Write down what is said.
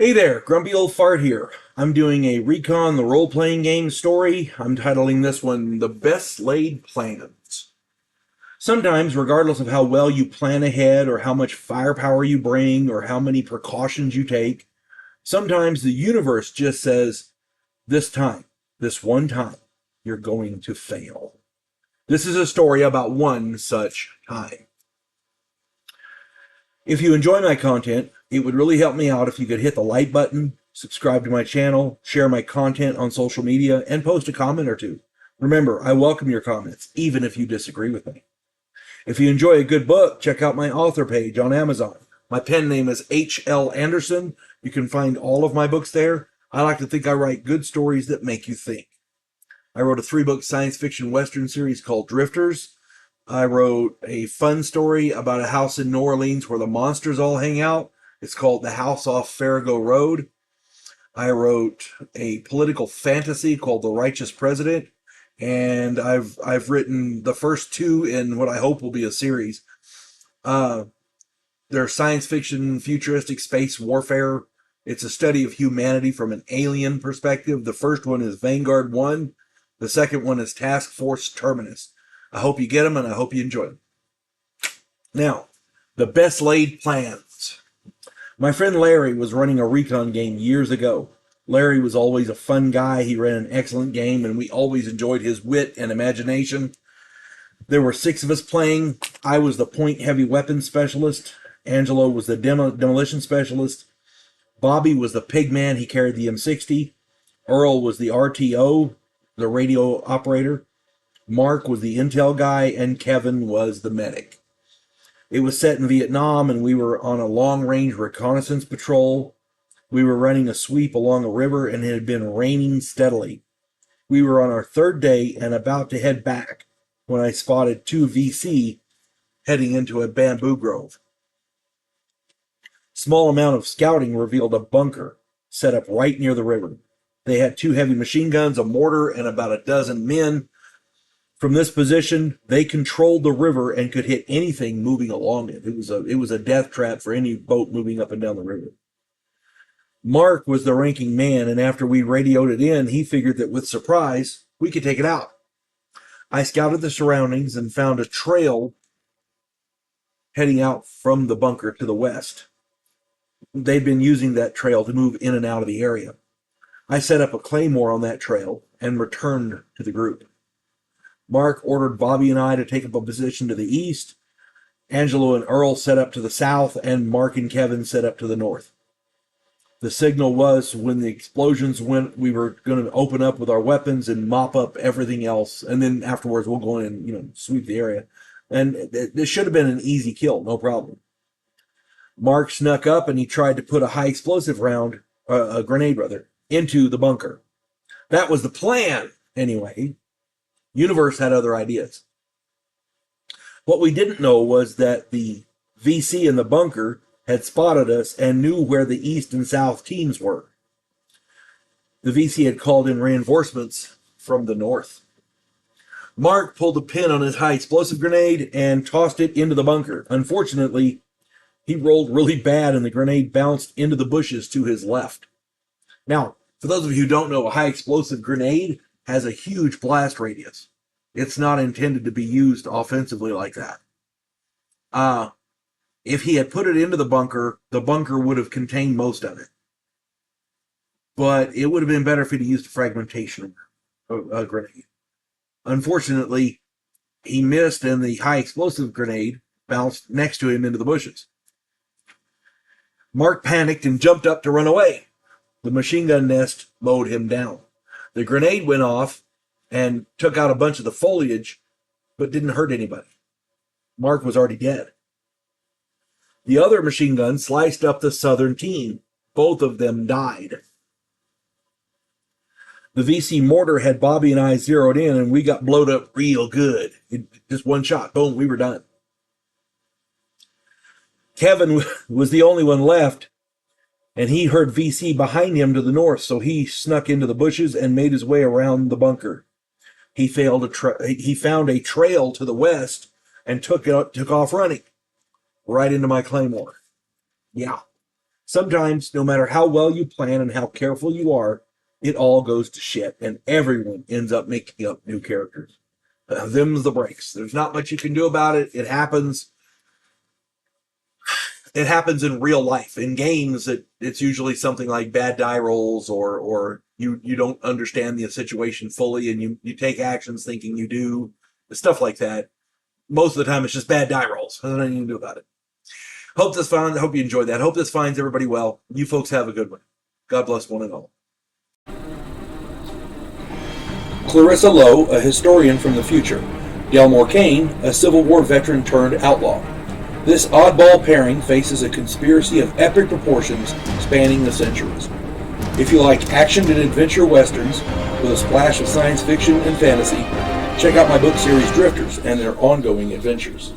Hey there, Grumpy Old Fart here. I'm doing a Recon the Role-Playing Game story. I'm titling this one The Best Laid Plans. Sometimes, regardless of how well you plan ahead or how much firepower you bring or how many precautions you take, sometimes the universe just says, this time, this one time, you're going to fail. This is a story about one such time. If you enjoy my content, it would really help me out if you could hit the like button, subscribe to my channel, share my content on social media, and post a comment or two. Remember, I welcome your comments, even if you disagree with me. If you enjoy a good book, check out my author page on Amazon. My pen name is H.L. Anderson. You can find all of my books there. I like to think I write good stories that make you think. I wrote a 3-book science fiction western series called Drifters. I wrote a fun story about a house in New Orleans where the monsters all hang out. It's called The House Off Farrago Road. I wrote a political fantasy called The Righteous President. And I've written the first 2 in what I hope will be a series. They're science fiction, futuristic space warfare. It's a study of humanity from an alien perspective. The first one is Vanguard 1. The second one is Task Force Terminus. I hope you get them, and I hope you enjoy them. Now, the best laid plans. My friend Larry was running a recon game years ago. Larry was always a fun guy. He ran an excellent game, and we always enjoyed his wit and imagination. There were 6 of us playing. I was the point heavy weapons specialist. Angelo was the demolition specialist. Bobby was the pig man. He carried the M60. Earl was the RTO, the radio operator. Mark was the intel guy, and Kevin was the medic. It was set in Vietnam, and we were on a long-range reconnaissance patrol. We were running a sweep along a river, and it had been raining steadily. We were on our 3rd day and about to head back when I spotted 2 VC heading into a bamboo grove. Small amount of scouting revealed a bunker set up right near the river. They had 2 heavy machine guns, a mortar, and about a dozen men. From this position, they controlled the river and could hit anything moving along it. It was a death trap for any boat moving up and down the river. Mark was the ranking man, and after we radioed it in, he figured that with surprise, we could take it out. I scouted the surroundings and found a trail heading out from the bunker to the west. They'd been using that trail to move in and out of the area. I set up a claymore on that trail and returned to the group. Mark ordered Bobby and I to take up a position to the east. Angelo and Earl set up to the south, and Mark and Kevin set up to the north. The signal was when the explosions went, we were going to open up with our weapons and mop up everything else, and then afterwards we'll go in and sweep the area. And this should have been an easy kill, no problem. Mark snuck up and he tried to put a high explosive round, a grenade rather, into the bunker. That was the plan, anyway. Universe had other ideas. What we didn't know was that the VC in the bunker had spotted us and knew where the east and south teams were. The VC had called in reinforcements from the north. Mark pulled the pin on his high explosive grenade and tossed it into the bunker. Unfortunately, he rolled really bad and the grenade bounced into the bushes to his left. Now, for those of you who don't know, a high explosive grenade has a huge blast radius. It's not intended to be used offensively like that. If he had put it into the bunker would have contained most of it. But it would have been better if he'd used a fragmentation grenade. Unfortunately, he missed and the high explosive grenade bounced next to him into the bushes. Mark panicked and jumped up to run away. The machine gun nest mowed him down. The grenade went off and took out a bunch of the foliage, but didn't hurt anybody. Mark was already dead. The other machine gun sliced up the southern team. Both of them died. The VC mortar had Bobby and I zeroed in, and we got blowed up real good. Just one shot, boom, we were done. Kevin was the only one left, and he heard VC behind him to the north, so he snuck into the bushes and made his way around the bunker. He found a trail to the west and took off running right into my claymore. Yeah. Sometimes, no matter how well you plan and how careful you are, it all goes to shit, and everyone ends up making up new characters. Them's the breaks. There's not much you can do about it. It happens. It happens in real life. In games, it's usually something like bad die rolls, or you don't understand the situation fully, and you take actions thinking you do. Stuff like that. Most of the time, it's just bad die rolls. There's nothing you can do about it. Hope this fun. Hope you enjoyed that. Hope this finds everybody well. You folks have a good one. God bless one and all. Clarissa Lowe, a historian from the future. Delmore Kane, a Civil War veteran turned outlaw. This oddball pairing faces a conspiracy of epic proportions spanning the centuries. If you like action and adventure westerns with a splash of science fiction and fantasy, check out my book series Drifters and their ongoing adventures.